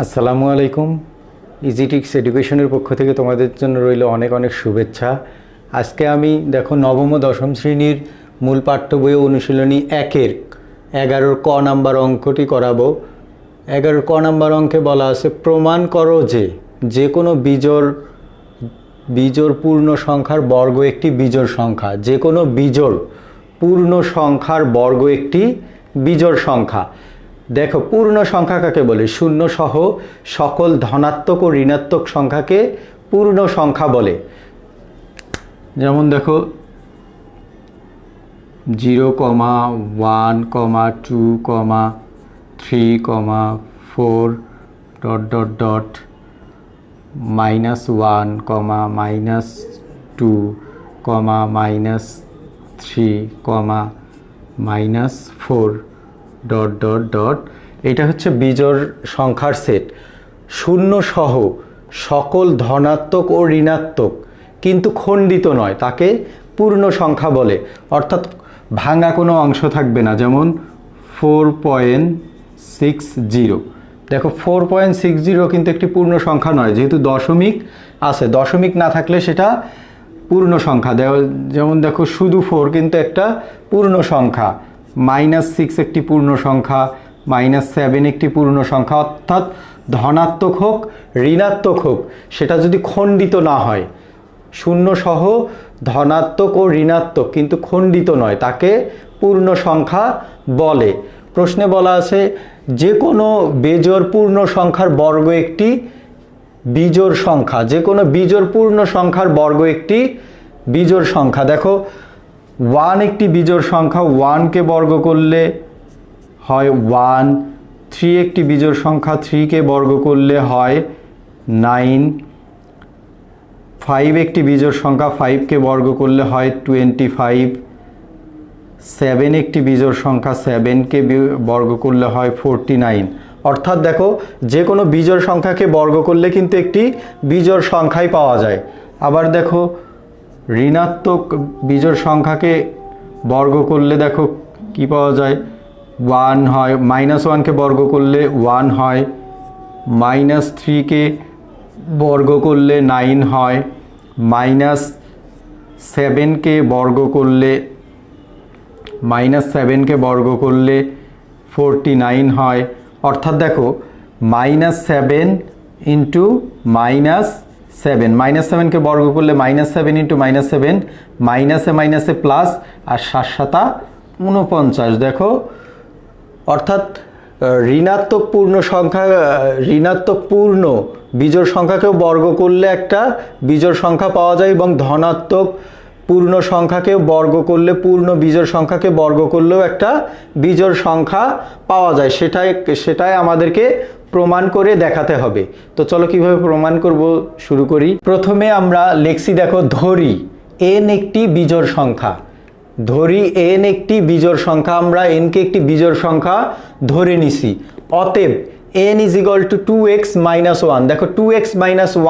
আসসালামু আলাইকুম। ইজিটিক্স এডুকেশনের পক্ষ থেকে তোমাদের জন্য রইল অনেক অনেক শুভেচ্ছা। আজকে আমি দেখো নবম ও দশম শ্রেণীর মূল পাঠ্য বই অনুশীলনী 1-এর 11 ক নাম্বার অঙ্কটি করাবো। 11 ক নাম্বার অঙ্কে বলা আছে প্রমাণ করো যে কোনো বিজোড় পূর্ণ সংখ্যার বর্গ একটি বিজোড় সংখ্যা। যে কোনো বিজোড় পূর্ণ সংখ্যার বর্গ একটি বিজোড় সংখ্যা। দেখো পূর্ণ সংখ্যা কাকে বলে? শূন্য সহ সকল ধনাত্মক ও ঋণাত্মক সংখ্যাকে পূর্ণ সংখ্যা বলে। যেমন দেখো 0, 1, 2, 3, 4 ... -1, -2, -3, -4 ... এটা হচ্ছে বিজোড় সংখ্যার সেট। শূন্য সহ সকল ধনাত্মক ও ঋণাত্মক কিন্তু খণ্ডিত নয় তাকে পূর্ণ সংখ্যা বলে, অর্থাৎ ভাঙা কোনো অংশ থাকবে না। যেমন 4.60। দেখো 4.60 কিন্তু একটি পূর্ণ সংখ্যা নয়, যেহেতু দশমিক আছে। দশমিক না থাকলে সেটা পূর্ণ সংখ্যা। যেমন দেখো শুধু 4 কিন্তু একটা পূর্ণ সংখ্যা। -6 একটি পূর্ণ সংখ্যা, -7 একটি পূর্ণ সংখ্যা। অর্থাৎ ধনাত্মক হোক ঋণাত্মক হোক সেটা যদি খণ্ডিত না হয়, শূন্য সহ ধনাত্মক ও ঋণাত্মক কিন্তু খণ্ডিত নয় তাকে পূর্ণ সংখ্যা বলে। প্রশ্নে বলা আছে যে কোনো বেজোড় পূর্ণ সংখ্যার বর্গ একটি বিজোড় সংখ্যা। যে কোনো বিজোড় পূর্ণ সংখ্যার বর্গ একটি বিজোড় সংখ্যা। দেখো 1 একটি বিজোড় সংখ্যা, 1কে বর্গ করলে হয় 1। 3 একটি বিজোড় সংখ্যা, 3কে বর্গ করলে হয় 9। 5 একটি বিজোড় সংখ্যা, 5কে বর্গ করলে হয় 25। 7 একটি বিজোড় সংখ্যা, 7কে বর্গ করলে হয় 49। অর্থাৎ দেখো যে কোনো বিজোড় সংখ্যাকে বর্গ করলে কিন্তু একটি বিজোড় সংখ্যাই পাওয়া যায়। আবার দেখো ঋণাত্মক বিজোড় সংখ্যাকে বর্গ করলে দেখো কি পাওয়া যায়? 1 হয়। -1কে বর্গ করলে 1 হয়। -3কে বর্গ করলে 9 হয়। -7কে বর্গ করলে 49 হয়। অর্থাৎ দেখো -7 ইন্টু -7, -7কে বর্গ করলে -7 ইন্টু -7, মাইনাসে মাইনাসে প্লাস, আর 7 7 49। দেখো অর্থাৎ ঋণাত্মক পূর্ণ সংখ্যা, ঋণাত্মক পূর্ণ বিজোড় সংখ্যাকেও বর্গ করলে একটা বিজোড় সংখ্যা পাওয়া যায়, এবং ধনাত্মক পূর্ণ সংখ্যাকেও বর্গ করলে, পূর্ণ বিজোড় সংখ্যাকে বর্গ করলেও একটা বিজোড় সংখ্যা পাওয়া যায়। সেটাই আমাদেরকে প্রমাণ করে দেখাতে হবে। তো চলো কিভাবে প্রমাণ করব শুরু করি। প্রথমে আমরা লিখছি, দেখো ধরি n একটি বিজোড় সংখ্যা। ধরি n একটি বিজোড় সংখ্যা, আমরা n কে একটি বিজোড় সংখ্যা ধরে নিছি। অতএব n = 2x - 1। দেখো 2x -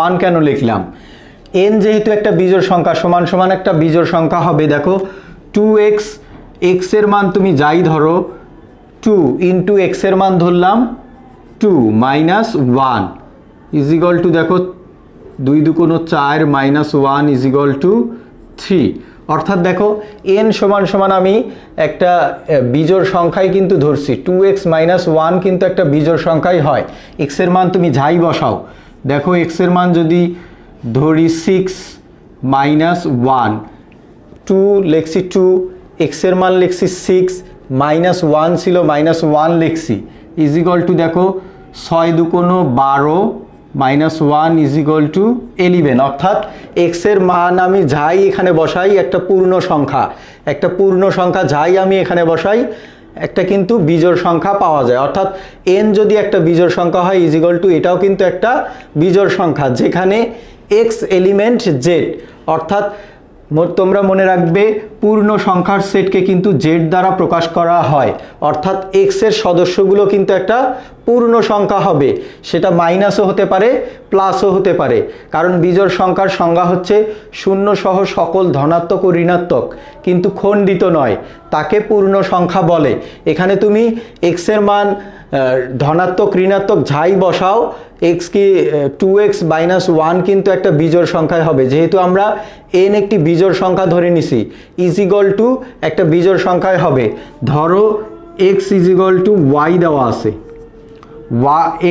1 কেন লিখলাম? n যেহেতু একটা বিজোড় সংখ্যা, সমান সমান একটা বিজোড় সংখ্যা হবে। দেখো 2x, x এর মান তুমি যাই ধরো, 2 ইন্টু x এর মান ধরলাম 2 - 1 = দেখো 2 × 2 = 4 -1 = 3। অর্থাৎ দেখো n সমান সমান আমি একটা বিজোড় সংখ্যাই কিন্তু ধরছি। 2x - 1 কিন্তু একটা বিজোড় সংখ্যাই হয়। x এর মান তুমি যাই বসাও। দেখো x এর মান যদি ধরি 6 - 1, 2 লিখছি, 2 x এর মান লিখছি 6, -1 ছিল -1 লিখছি, = দেখো 6 × 2 = 12 -1 = 11। অর্থাৎ x এর মান আমি যাই এখানে বসাই, একটা পূর্ণ সংখ্যা যাই আমি এখানে বসাই, একটা কিন্তু বিজোড় সংখ্যা পাওয়া যায়। অর্থাৎ n যদি একটা বিজোড় সংখ্যা হয়, এটাও কিন্তু একটা বিজোড় সংখ্যা যেখানে x এলিমেন্ট z। অর্থাৎ তোমরা মনে রাখবে পূর্ণ সংখ্যার সেটকে কিন্তু জেড দ্বারা প্রকাশ করা হয়, অর্থাৎ এক্স এর সদস্যগুলো কিন্তু একটা পূর্ণ সংখ্যা হবে, সেটা মাইনাসও হতে পারে প্লাসও হতে পারে, কারণ বিজোড় সংখ্যার সংজ্ঞা হচ্ছে শূন্য সহ সকল ধনাত্মক ও ঋণাত্মক কিন্তু খণ্ডিত নয়, তাকে পূর্ণ সংখ্যা বলে। এখানে তুমি এক্স এর মান ধনাত্মক ঋণাত্মক যাই বসাও, এক্স কি 2x - 1 কিন্তু একটা বিজোড় সংখ্যায় হবে, যেহেতু আমরা n একটি বিজোড় সংখ্যা ধরে নিছি, ইজ ইকুয়াল টু একটা বিজোড় সংখ্যায় হবে। ধরো x is equal to y দেওয়া আছে,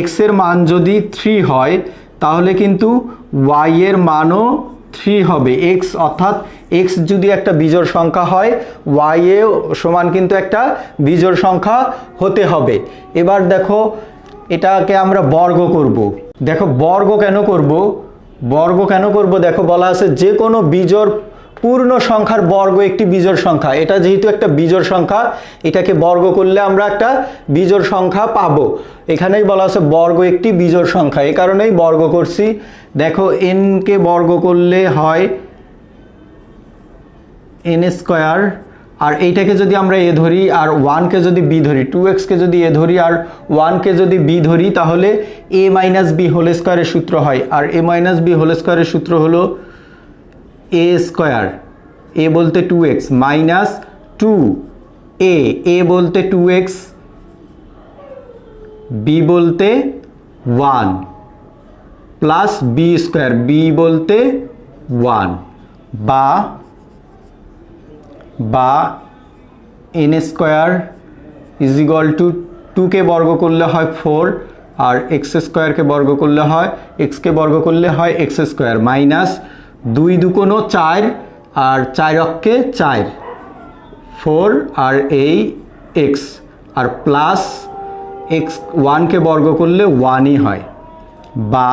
x এর মান যদি 3 হয় তাহলে কিন্তু y এর মানও 3 হবে। x অর্থাৎ x যদি একটা বিজোড় সংখ্যা হয়, y এ সমান কিন্তু একটা বিজোড় সংখ্যা হতে হবে। এবার দেখো এটাকে আমরা বর্গ করব। দেখো বর্গ কেন করব, দেখো বলা আছে যে কোনো বিজোড় পূর্ণ সংখ্যার বর্গ একটি বিজোড় সংখ্যা। এটা যেহেতু একটা বিজোড় সংখ্যা, এটাকে বর্গ করলে আমরা একটা বিজোড় সংখ্যা পাবো। এখানেই বলা আছে বর্গ একটি বিজোড় সংখ্যা, এই কারণেই বর্গ করছি। দেখো n কে বর্গ করলে হয় n স্কয়ার, আর এইটাকে যদি আমরা a ধরি আর 1 কে যদি b ধরি, 2x কে যদি a ধরি আর 1 কে যদি b ধরি, তাহলে a - b হোল স্কয়ারের সূত্র হয়। আর a - b হোল স্কয়ারের সূত্র হলো a স্কয়ার, a বলতে 2x মাইনাস 2a, a বলতে 2x, b বলতে 1 প্লাস b স্কয়ার, b বলতে 1 বা n square is equal to 2 কে বর্গ করলে হয় 4, আর x স্কয়ারকে বর্গ করলে হয়, x কে বর্গ করলে হয় x স্কয়ার মাইনাস 2 দুগুণ 4 আর 4 অক্ষে 4, 4 আর এই x, আর প্লাস x 1 কে বর্গ করলে 1ই হয়, বা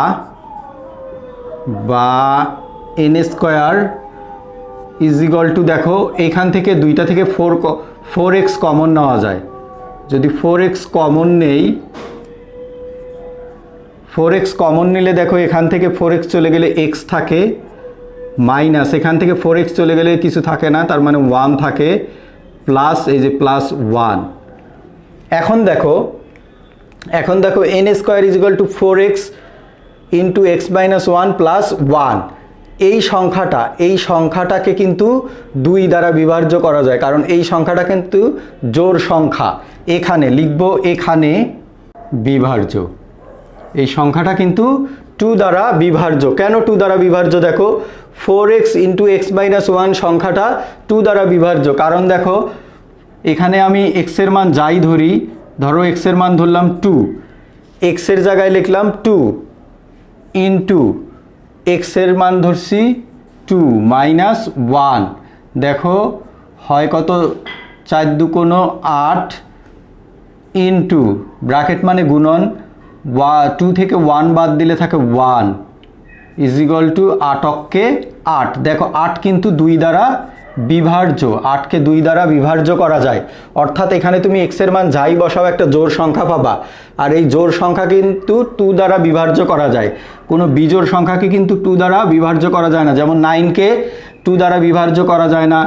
n square is equal to, দেখো এখান থেকে দুইটা থেকে 4x কমন নেওয়া যায়, যদি 4x কমন নেই, 4x কমন নিলে দেখো এখান থেকে 4x চলে গেলে x থাকে, মাইনাস এখান থেকে 4x চলে গেলে কিছু থাকে না, তার মানে 1 থাকে, প্লাস এই যে প্লাস 1। এখন দেখো n square is equal to 4x into x - 1 plus 1। এই সংখ্যাটাকে কিন্তু 2 দ্বারা বিভাজ্য করা যায়, কারণ এই সংখ্যাটা কিন্তু জোড় সংখ্যা। এখানে লিখব এখানে বিভাজ্য, এই সংখ্যাটা কিন্তু 2 দ্বারা বিভাজ্য। কেন 2 দ্বারা বিভাজ্য? দেখো 4x ইন্টু x - 1 সংখ্যাটা 2 দ্বারা বিভাজ্য, কারণ দেখো এখানে আমি x এর মান যাই ধরি, ধরো x এর মান ধরলাম 2, x এর জায়গায় লিখলাম 2 ইন্টু x এর মান ধরছি 2 মাইনাস 1, দেখো হয় কত, 4 দুগুণ 8 ইন্টু ব্র্যাকেট মানে গুণন, 2 থেকে 1 বাদ দিলে থাকে 1 ইজ ইকুয়াল টু 8 অক্ষে 8। দেখো 8 কিন্তু 2 দ্বারা বিভাজ্য, 8কে 2 দ্বারা বিভাজ্য করা যায়, অর্থাৎ এখানে তুমি x এর মান যাই বসাও একটা জোড় সংখ্যা পাবা, আর এই জোড় সংখ্যা কিন্তু 2 দ্বারা বিভাজ্য করা যায়। কোনো বিজোড় সংখ্যাকে কিন্তু 2 দ্বারা বিভাজ্য করা যায় না, যেমন 9 কে 2 দ্বারা বিভাজ্য করা যায় না,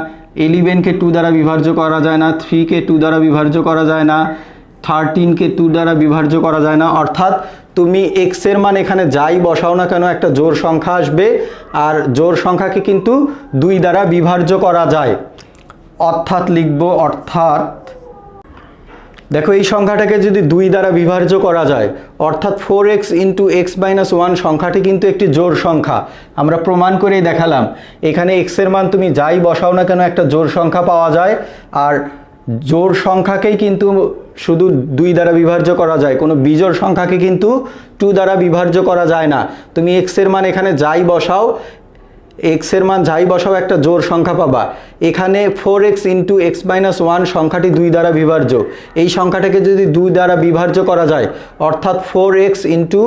11 কে 2 দ্বারা বিভাজ্য করা যায় না, 3 কে 2 দ্বারা বিভাজ্য করা যায় না, 13 কে 2 দ্বারা বিভাজ্য করা যায় না। অর্থাৎ তুমি x এর মান এখানে যাই বসাও না কেন একটা জোড় সংখ্যা আসবে, আর জোড় সংখ্যাকে কিন্তু 2 দ্বারা বিভাজ্য করা যায়। অর্থাৎ লিখব, অর্থাৎ দেখো এই সংখ্যাটাকে যদি 2 দ্বারা বিভাজ্য করা যায়, অর্থাৎ 4x ইন্টু x - 1 সংখ্যাটি কিন্তু একটি জোড় সংখ্যা। আমরা প্রমাণ করেই দেখালাম, এখানে x এর মান তুমি যাই বসাও না কেন একটা জোড় সংখ্যা পাওয়া যায়, আর জোড় সংখ্যাকেই কিন্তু শুধু 2 দ্বারা বিভাজ্য করা যায়, কোনো বিজোড় সংখ্যাকে কিন্তু 2 দ্বারা বিভাজ্য করা যায় না। তুমি x এর মান এখানে যাই বসাও, একটা জোড় সংখ্যা পাবা। এখানে 4x ইন্টু x - 1 সংখ্যাটি 2 দ্বারা বিভাজ্য, এই সংখ্যাটাকে যদি 2 দ্বারা বিভাজ্য করা যায়, অর্থাৎ 4x ইন্টু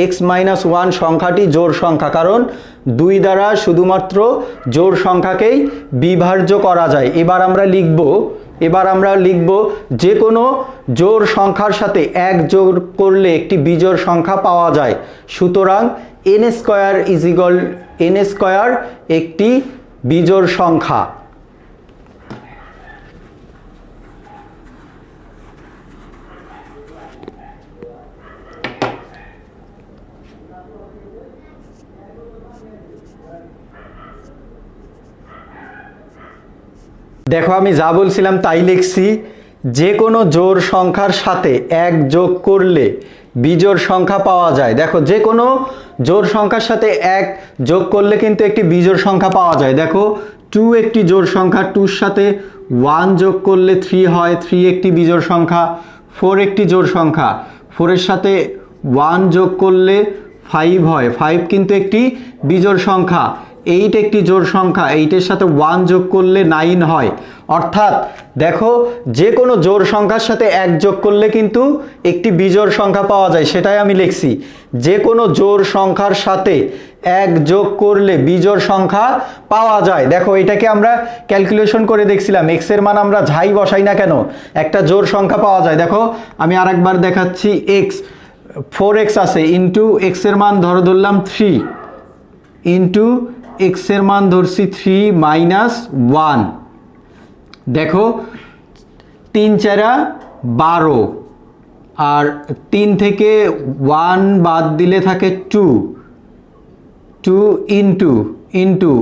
x - 1 সংখ্যাটি জোড় সংখ্যা, কারণ 2 দ্বারা শুধুমাত্র জোড় সংখ্যাকেই বিভাজ্য করা যায়। এবার আমরা লিখব যে কোনো জোড় সংখ্যার সাথে 1 যোগ করলে একটি বিজোড় সংখ্যা পাওয়া যায়, সুতরাং n square is equal n square একটি বিজোড় সংখ্যা। দেখো আমি যা বলছিলাম তাই লিখছি, যে কোনো জোড় সংখ্যার সাথে 1 যোগ করলে বিজোড় সংখ্যা পাওয়া যায়। দেখো যে কোনো জোড় সংখ্যার সাথে 1 যোগ করলে কিন্তু একটি বিজোড় সংখ্যা পাওয়া যায়। দেখো 2 একটি জোড় সংখ্যা, 2 সাথে 1 যোগ করলে 3 হয়, 3 একটি বিজোড় সংখ্যা। 4 একটি জোড় সংখ্যা, 4 এর সাথে 1 যোগ করলে 5 হয়, 5 কিন্তু একটি বিজোড় সংখ্যা। 8 একটি জোড় সংখ্যা, 8 এর সাথে 1 যোগ করলে 9 হয়। অর্থাৎ দেখো যে কোনো জোড় সংখ্যার সাথে 1 যোগ করলে কিন্তু একটি বিজোড় সংখ্যা পাওয়া যায়, সেটাই আমি লিখছি। যে কোনো জোড় সংখ্যার সাথে 1 যোগ করলে বিজোড় সংখ্যা পাওয়া যায়। দেখো এটাকে আমরা ক্যালকুলেশন করে দেখছিলাম, x এর মান আমরা যাই বসাই না কেন একটা জোড় সংখ্যা পাওয়া যায়। দেখো আমি আরেকবার দেখাচ্ছি, x 4x আছে, ইন্টু x এর মান ধরলাম 3, ইন্টু x এর মান ধরছি 3 মাইনাস 1। দেখো 3 4 12, আর 3 থেকে 1 বাদ দিলে থাকে 2, 2 ইন্টু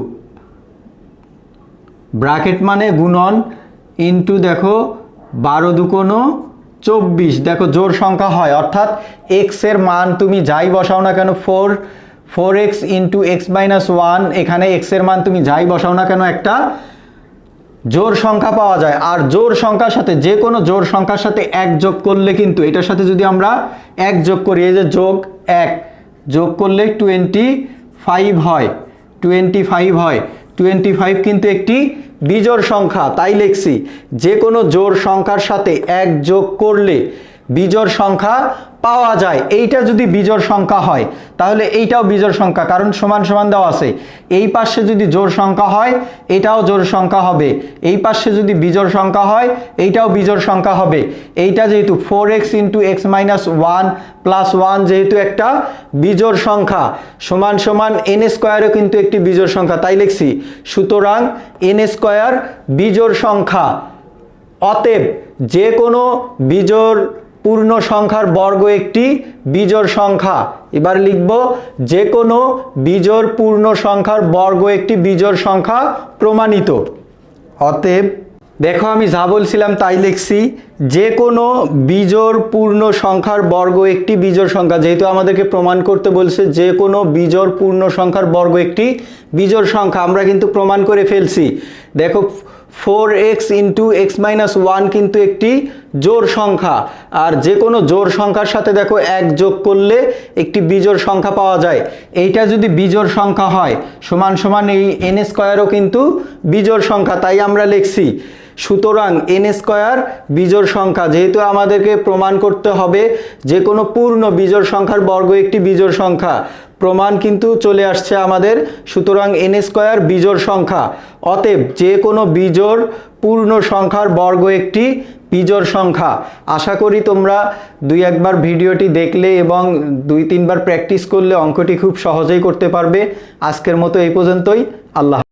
ব্র্যাকেট মানে গুণন, ইন্টু দেখো 12 দুগুণ 24। দেখো জোড় সংখ্যা হয়, অর্থাৎ x এর মান তুমি যাই বসাও না কেন, 4x ইন্টু x মাইনাস 1, এখানে x এর মান তুমি যাই বসাও না কেন একটা জোড় সংখ্যা পাওয়া যায়। আর জোড় সংখ্যার সাথে যে কোনো জোড় সংখ্যার সাথে 1 যোগ করলে কিন্তু এটার সাথে যদি আমরা 1 যোগ করি, এই যে যোগ 1 যোগ করলে 25 হয়, 25 হয়। 25 কিন্তু একটি বিজোড় সংখ্যা, তাই লিখছি যে কোনো জোড় সংখ্যার সাথে 1 যোগ করলে বিজোড় সংখ্যা পাওয়া যায়। এইটা যদি বিজোড় সংখ্যা হয় তাহলে এইটাও বিজোড় সংখ্যা, কারণ সমান সমান দেওয়া আছে। এই পাশে যদি জোড় সংখ্যা হয় এটাও জোড় সংখ্যা হবে, এই পাশে যদি বিজোড় সংখ্যা হয় এইটাও বিজোড় সংখ্যা হবে। এইটা যেহেতু 4x into x minus 1 plus 1 যেহেতু একটা বিজোড় সংখ্যা, সমান সমান n স্কোয়ারও কিন্তু একটি বিজোড় সংখ্যা, তাই লিখছি সুতরাং n স্কোয়ার বিজোড় সংখ্যা। অতএব যে কোনো বিজোড় পূর্ণ সংখ্যার বর্গ একটি বিজোড় সংখ্যা। এবার লিখব যে কোনো বিজোড় পূর্ণ সংখ্যার বর্গ একটি বিজোড় সংখ্যা প্রমাণিত। অতএব দেখো আমি যা বলছিলাম তাই লিখছি, যে কোনো বিজোড় পূর্ণ সংখ্যার বর্গ একটি বিজোড় সংখ্যা। যেহেতু আমাদেরকে প্রমাণ করতে বলছে যে কোনো বিজোড় পূর্ণ সংখ্যার বর্গ একটি বিজোড় সংখ্যা, আমরা কিন্তু প্রমাণ করে ফেলছি। দেখো 4x ইন্টু x মাইনাস 1 কিন্তু একটি জোড় সংখ্যা, আর যে কোনো জোড় সংখ্যার সাথে দেখো 1 যোগ করলে একটি বিজোড় সংখ্যা পাওয়া যায়। এইটা যদি বিজোড় সংখ্যা হয় সমান সমান এই n স্কোয়ারও কিন্তু বিজোড় সংখ্যা, তাই আমরা লিখছি সুতরাং n স্কোয়ার বিজোড় সংখ্যা। যেহেতু আমাদেরকে প্রমাণ করতে হবে যে কোনো পূর্ণ বিজোড় সংখ্যার বর্গ একটি বিজোড় সংখ্যা, প্রমাণ কিন্তু চলে আসছে আমাদের। সুতরাং n স্কোয়ার বিজোড় সংখ্যা। অতএব যে কোনো বিজোড় পূর্ণ সংখ্যার বর্গ একটি বিজোড় সংখ্যা। আশা করি তোমরা 2-1 বার ভিডিওটি দেখলে এবং 2-3 বার প্র্যাকটিস করলে অঙ্কটি খুব সহজেই করতে পারবে। আজকের মতো এই পর্যন্তই। আল্লাহ।